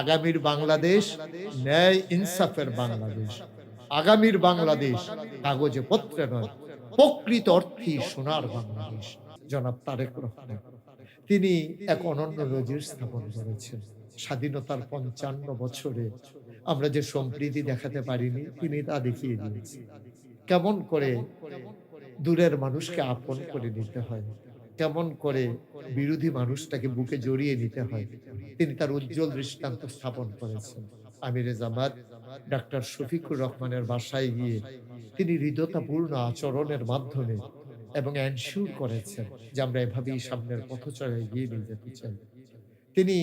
আগামীর বাংলাদেশ ন্যায় ইনসাফের বাংলাদেশ, আগামীর বাংলাদেশ কাগজে পত্রে নয়, প্রকৃত অর্থে সোনার বাংলাদেশ। জনাব তারেক রহমান তিনি এক অনন্য নজির স্থাপন করেছেন। স্বাধীনতার ৫৫ বছরে আমরা যে সম্প্রীতি দেখাতে পারিনি, তিনি তা দেখিয়ে দিয়েছেন। কেমন করে দূরের মানুষকে আপন করে নিতে হয়, কেমন করে বিরোধী মানুষটাকে বুকে জড়িয়ে নিতে হয়, তিনি তার উজ্জ্বল দৃষ্টান্ত স্থাপন করেছেন। আমিরে জামাত ডাক্তার শফিকুর রহমানের বাসায় গিয়ে তিনি হৃদয়তাপূর্ণ আচরণের মাধ্যমে এবং এনশিওর করেছেন যে আমরা এভাবেই সামনের পথচলায় এগিয়ে নিয়ে যেতে চাই। তিনি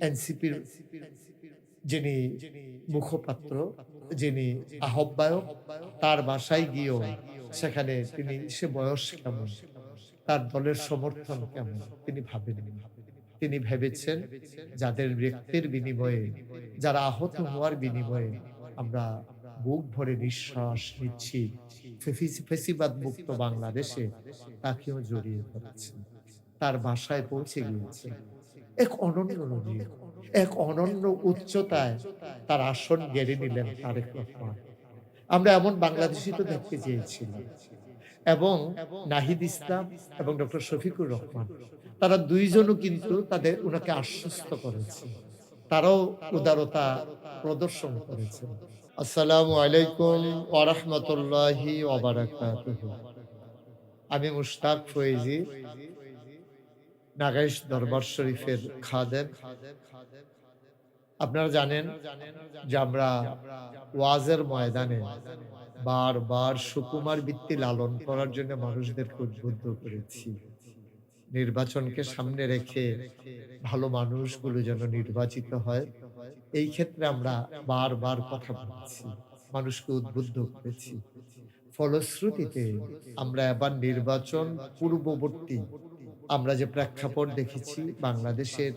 এনসিপির যিনি মুখপাত্র, যিনি আহ্বায়ক, তার বাসায় গিয়েও সেখানে তিনি সে বয়স কেমন, তার দলের সমর্থন কেমন তিনি ভাবেননি। তিনি ভেবেছেন যাদের ব্যক্তির বিনিময়ে, যারা আহত হওয়ার বিনিময়ে আমরা বুক ভরে নিঃশ্বাস নিচ্ছি, ফেসিবাদ মুক্ত বাংলাদেশে তাকেও জড়িয়ে ধরেছেন। তার বাসায় পৌঁছে গিয়েছে এক অনন্য নদী, এক অনন্য উচ্চতায় তার আসন গেড়ে নিলেন তারেক রহমান। আমরা এমন বাংলাদেশি তো দেখতে চেয়েছিলাম। এবং নাহিদ ইসলাম এবং ডক্টর শফিকুর রহমান, তারা দুইজনও কিন্তু তাদের উনাকে আশ্বস্ত করেছে, তারাও উদারতা প্রদর্শন করেছেন। আসসালামু আলাইকুম ওয়া রাহমাতুল্লাহি ওয়া বারাকাতুহু। আমি মুশতাক ফয়েজি, নাগাইশ দরবার শরীফের খাদেম। আপনারা জানেন যে আমরা ওয়াজের ময়দানে বারবার সুকুমার বৃত্তি লালন করার জন্য মানুষদেরকে উদ্বুদ্ধ করেছি। নির্বাচনকে সামনে রেখে ভালো মানুষগুলো যেন নির্বাচিত হয়, এই ক্ষেত্রে আমরা বারবার কথা বলেছি, মানুষকে উদ্বুদ্ধ করেছি। ফলশ্রুতিতে আমরা এবার নির্বাচন পূর্ববর্তী আমরা যে প্রেক্ষাপট দেখেছি, বাংলাদেশের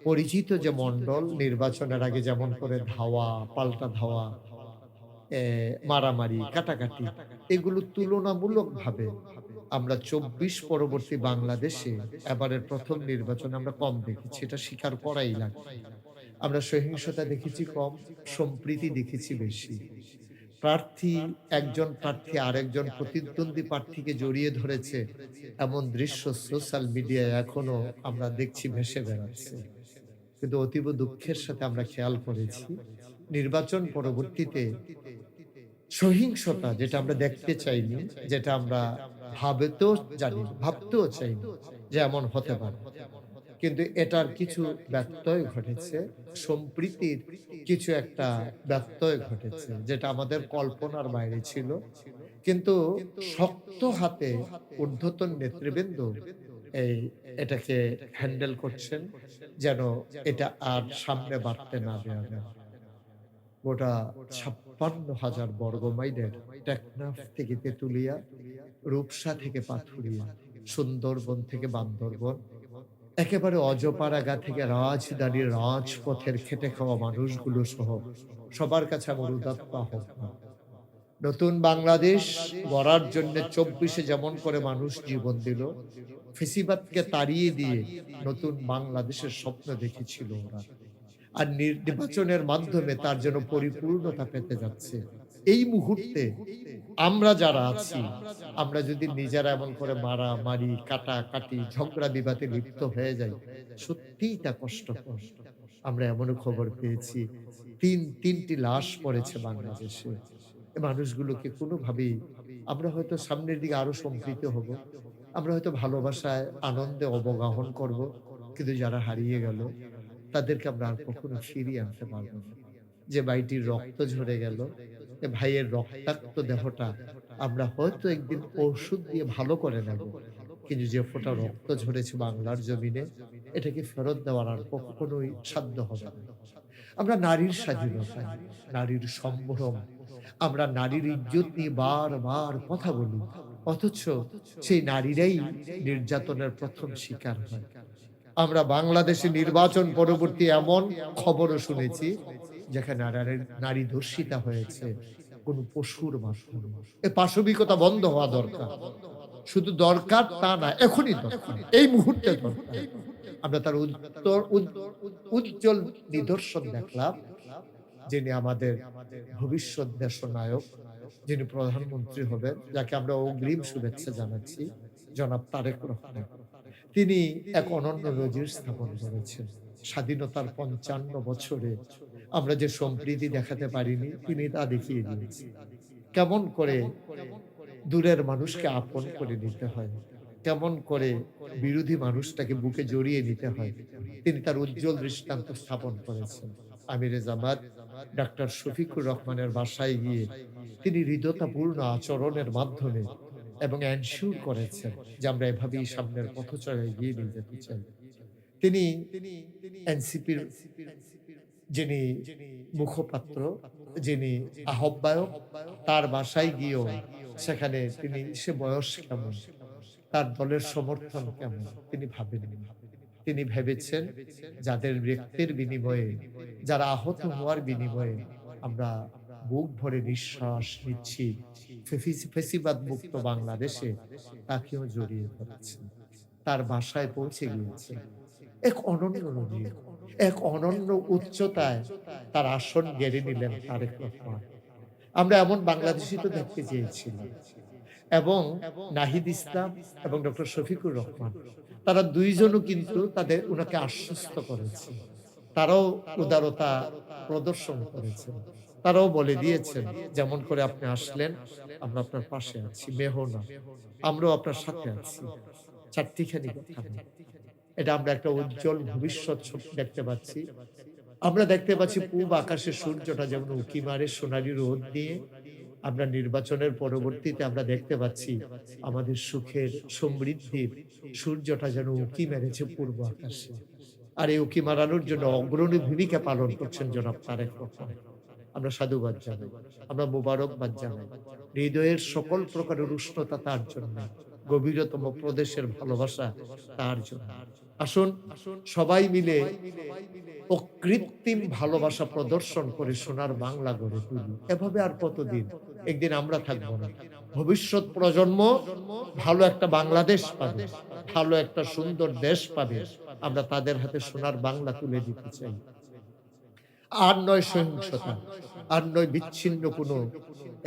পরিচিত যে মন্ডল নির্বাচনের আগে যেমন করে ধাওয়া, পাল্টা ধাওয়া, মারামারি, কাটাকাটি, এগুলো তুলনামূলকভাবে আমরা ২৪ পরবর্তী বাংলাদেশে এবারের প্রথম নির্বাচন আমরা কম দেখেছি, এটা স্বীকার করাই লাগে। আমরা সহিংসতা দেখেছি কম, সম্প্রীতি দেখেছি বেশি। একজন প্রার্থী আরেকজন প্রতিদ্বন্দ্বী প্রার্থীকে জড়িয়ে ধরেছে, এমন দৃশ্য সোশ্যাল মিডিয়ায় এখনো আমরা দেখছি ভেসে বেড়াচ্ছে। কিন্তু অতীব দুঃখের সাথে আমরা খেয়াল করেছি, নির্বাচন পরবর্তীতে সহিংসতা যেটা আমরা দেখতে চাইনি, যেটা আমরা ভাবতেও চাইনি যে এমন হতে পারে, কিন্তু এটার কিছু ব্যত্যয় ঘটেছে, সম্প্রীতির কিছু একটা ব্যত্যয় ঘটেছে যেটা আমাদের কল্পনার বাইরে ছিল। কিন্তু শক্ত হাতে ঊর্ধ্বতন নেতৃবৃন্দ এটাকে হ্যান্ডেল করছেন যেন এটা আর সামনে বাড়তে না দেওয়া যায়। গোটা ৫৬,০০০ বর্গমাইলের টেকনাফ থেকে তেতুলিয়া, রূপসা থেকে পাথুরিয়া, সুন্দরবন থেকে বান্দরবন, একেবারে অজপাড়াগা থেকে রাজধানীর রাজপথের খেটে খাওয়া মানুষগুলো সহ সবার কাছে আমার উদাত্ত আহ্বান, নতুন বাংলাদেশ গড়ার জন্য ২৪-এ যেমন করে মানুষ জীবন দিল, ফেসিবাদকে তাড়িয়ে দিয়ে নতুন বাংলাদেশের স্বপ্ন দেখেছিল ওরা, আর নির্বাচনের মাধ্যমে তার জন্য পরিপূর্ণতা পেতে যাচ্ছে। এই মুহূর্তে আমরা যারা আছি, আমরা যদি নিজেরা এমন করে মারামারি, কাটাকাটি, ঝগড়া বিবাদে লিপ্ত হয়ে যাই, সত্যিই তা কষ্টকর। আমরা এমনও খবর পেয়েছি, তিনটি লাশ পড়েছে বাংলাদেশে। এই মানুষগুলোকে কোনোভাবেই আমরা হয়তো সামনের দিকে আরো সম্পৃক্ত হব, আমরা হয়তো ভালোবাসায় আনন্দে অবগাহন করব, কিন্তু যারা হারিয়ে গেল তাদেরকে আমরা আর কখনো ফিরিয়ে আনতে পারবো না। যে ভাইটির রক্ত ঝরে গেল, এ ভাইয়ের রক্তাক্ত দেহটা আমরা হয়তো একদিন ওষুধ দিয়ে ভালো করে নেব, কিন্তু যে ফোঁটা রক্ত ঝরেছে বাংলার জমিনে, এটাকে ফেরত দেওয়ার আর কখনোই সাধ্য হবে না। আমরা নারীর স্বাধীনতা, নারীর সম্ভ্রম, আমরা নারীর ইজ্জত নিয়ে বারবার কথা বলি, অথচ সেই নারীরাই নির্যাতনের প্রথম শিকার হয়। আমরা বাংলাদেশে নির্বাচন পরবর্তী এমন খবরও শুনেছি যেখানে নারী ধর্ষিতা হয়েছে কোন পশুর মাধ্যমে। এই পাশবিকতা বন্ধ হওয়া দরকার। শুধু দরকার তা না, এখনই দরকার, এই মুহূর্তে দরকার। আমরা তার উজ্জ্বল নিদর্শন দেখলাম, যিনি আমাদের ভবিষ্যৎ দেশনায়ক, যিনি প্রধানমন্ত্রী হবেন, যাকে আমরা অগ্রিম শুভেচ্ছা জানাচ্ছি, জনাব তারেক রহমান। তিনি এক অনন্য নজির স্থাপন করেছেন। স্বাধীনতার ৫৫ বছরে আমরা যে সম্প্রীতি দেখাতে পারিনি, তিনি তা দেখিয়ে দিয়েছেন। কেমন করে দূরের মানুষকে আপন করে নিতে হয়, কেমন করে বিরোধী মানুষটাকে বুকে জড়িয়ে নিতে হয়, তিনি তার উজ্জ্বল দৃষ্টান্ত স্থাপন করেছেন। আমিরে জামাত ডাক্তার শফিকুর রহমানের বাসায় গিয়ে তিনি হৃদয়তাপূর্ণ আচরণের মাধ্যমে এবং এনশিওর করেছেন যে আমরা এভাবেই সামনের পথচলায় এগিয়ে নিয়ে যেতে চাই। তিনি এনসিপির যিনি মুখপাত্র, যিনি আহ্বায়ক, তার বাসায় গিয়েও সেখানে তিনি সে বয়স কেমন, তার দলের সমর্থন কেমন তিনি ভাবেননি। তিনি ভেবেছেন যাদের ব্যক্তির বিনিময়ে, যারা আহত হওয়ার বিনিময়ে আমরা বুক ভরে নিঃশ্বাস নিচ্ছি, ফেসিবাদ মুক্ত বাংলাদেশে, তাকেও জড়িয়ে ধরেছেন। তার বাসায় পৌঁছে গিয়েছে এক অনন্য নজির, এক অনন্য উচ্চতায় তার আসন গেড়ে নিলেন তারেক রহমান। আমরা এমন বাংলাদেশি তো দেখতে চেয়েছিলাম। এবং নাহিদ ইসলাম এবং ডক্টর শফিকুর রহমান, তারা দুইজনও কিন্তু তাদের উনাকে আশ্বস্ত করেছে। তারাও উদারতা প্রদর্শন করেছেন। তারাও বলে দিয়েছেন, যেমন করে আপনি আসলেন, আমরা আপনার পাশে আছি, মেহনা, আমরাও আপনার সাথে আছি। চারটিখানি কথা না। এটা আমরা একটা উজ্জ্বল ভবিষ্যৎ দেখতে পাচ্ছি। আমরা দেখতে পাচ্ছি পূব আকাশে সূর্যটা যেমন উঁকি মারে সোনালী রোদ দিয়ে, আমরা নির্বাচনের পরবর্তীতে আমরা দেখতে পাচ্ছি আমাদের সুখের সমৃদ্ধির সূর্যটা যেন উঁকি মেরেছে পূর্ব আকাশে। আর এই উঁকি মারানোর জন্য অগ্রণী ভূমিকা পালন করছেন জনাব তারেক রহমান। আমরা সাধুবাদ জানাই, আমরা মোবারকবাদ জানাই। হৃদয়ের সকল প্রকারের উষ্ণতা তার জন্য, গভীরতম প্রদেশের ভালোবাসা তার জন্য। আসুন সবাই মিলে অকৃত্রিম ভালোবাসা প্রদর্শন করে সোনার বাংলা গড়ে তুলি। এভাবে আর কতদিন? একদিন আমরা থাকবো না, ভবিষ্যৎ প্রজন্ম ভালো একটা বাংলাদেশ পাবে, ভালো একটা সুন্দর দেশ পাবে। আমরা তাদের হাতে সোনার বাংলা তুলে দিতে চাই। আর নয় সহিংসতা, আর নয় বিচ্ছিন্ন কোনো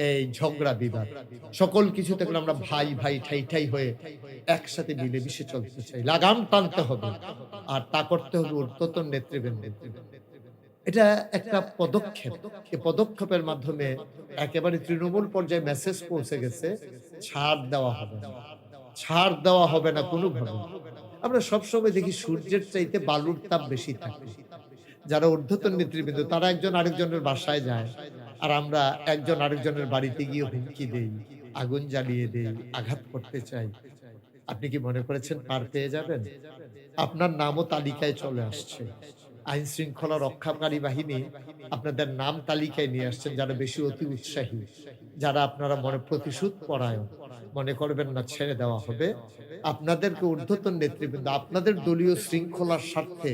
এই ঝগড়া বিবাদ। সকল কিছু থেকে আমরা ভাই ভাই ঠাই ঠাই হয়ে একসাথে মিলেমিশে চলতে চাই। লাগাম টানতে হবে, আর তা করতে হবে ঊর্ধ্বতন নেতৃবৃন্দের। এটা একটা পদক্ষেপ। এই পদক্ষেপের মাধ্যমে একেবারে তৃণমূল পর্যায়ে মেসেজ পৌঁছে গেছে, ছাড় দেওয়া হবে না, ছাড় দেওয়া হবে না কোনোভাবে। আমরা সবসময় দেখি সূর্যের চাইতে বালুর তাপ বেশি থাকে। যারা ঊর্ধ্বতন নেতৃবৃন্দ তারা একজন আরেকজনের বাসায় যায়, আর আমরা একজন আরেকজনের বাড়িতে গিয়ে হুমকি দেই, আগুন জ্বালিয়ে দেই, আঘাত করতে চাই। আপনি কি মনে করেছেন পার পেয়ে যাবেন? আপনার নামও তালিকায় চলে আসছে। আইন শৃঙ্খলা রক্ষাকারী বাহিনী আপনাদের নাম তালিকায় নিয়ে আসছেন, যারা বেশি অতি উৎসাহী, যারা আপনারা মনে প্রতিশোধ পরায়ণ। মনে করবেন না ছেড়ে দেওয়া হবে। আপনাদেরকে ঊর্ধ্বতন নেতৃবৃন্দ আপনাদের দলীয় শৃঙ্খলার স্বার্থে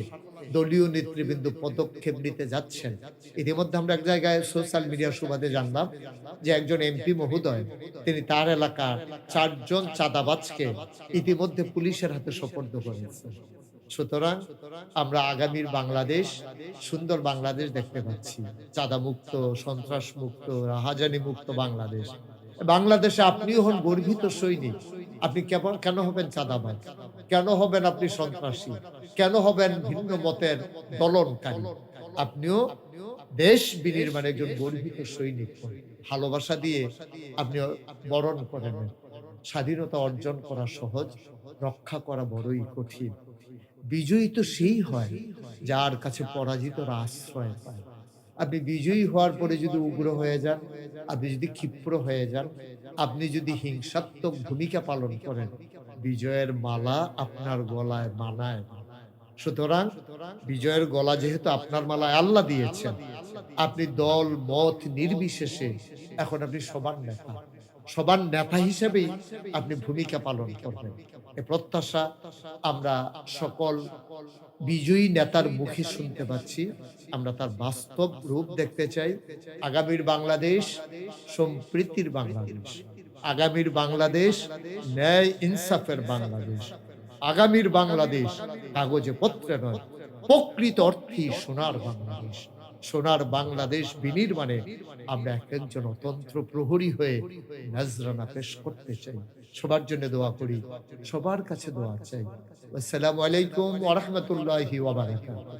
দলীয় নেতৃবৃন্দ পদক্ষেপ নিতে যাচ্ছেন। ইতিমধ্যে আমরা এক জায়গায় সোশ্যাল মিডিয়া সুবাদে জানলাম যে একজন এমপি মহোদয় তিনি তার এলাকার 4 জন চাঁদাবাজকে ইতিমধ্যে পুলিশের হাতে সোপর্দ করেছেন। সুতরাং আমরা আগামীর বাংলাদেশ, সুন্দর বাংলাদেশ দেখতে পাচ্ছি, চাঁদা মুক্ত, সন্ত্রাস মুক্ত, রাহাজানি মুক্ত বাংলাদেশ। বাংলাদেশে আপনিও হন গর্বিত সৈনিক। আপনি কেন হবেন চাঁদাবাজ? কেন হবেন আপনি সন্ত্রাসী? কেন হবেন ভিন্ন মতের দলনকারী? আপনিও দেশ বিনির্মাণের একজন গর্বিত সৈনিক। ভালোবাসা দিয়ে আপনি বরণ করেন। স্বাধীনতা অর্জন করা সহজ, রক্ষা করা বড়ই কঠিন। বিজয়ী তো সেই হয় যার কাছে পরাজিতরা আশ্রয় পায়। আপনি বিজয়ী হওয়ার পরে যদি উগ্র হয়ে যান, আপনি যদি ক্ষিপ্র হয়ে যান, আপনি যদি হিংসাত্মক ভূমিকা পালন করেন, বিজয়ের মালা আপনার গলায় মানায়। সুতরাং বিজয়ের গলা যেহেতু আপনার মালায় আল্লাহ দিয়েছেন, আপনি দল মত নির্বিশেষে এখন আপনি সবার নেতা হিসেবেই আপনি ভূমিকা পালন করবেন। এ প্রত্যাশা আমরা সকল বিজয়ী নেতার মুখে শুনতে পাচ্ছি। আমরা তার বাস্তব রূপ দেখতে চাই। আগামীর বাংলাদেশ সম্প্রীতির বাংলাদেশ, আগামীর বাংলাদেশ ন্যায় ইনসাফের বাংলাদেশ, আগামীর বাংলাদেশ কাগজে পত্রে নয়, প্রকৃত অর্থেই সোনার বাংলাদেশ। সোনার বাংলাদেশ বিনির্মাণে আমরা এক একজন অতন্ত্র প্রহরী হয়ে নজরানা পেশ করতে চাই। সবার জন্য দোয়া করি, সবার কাছে দোয়া চাই। আসসালামু আলাইকুম ওয়া রাহমাতুল্লাহি ওয়া বারাকাতুহু।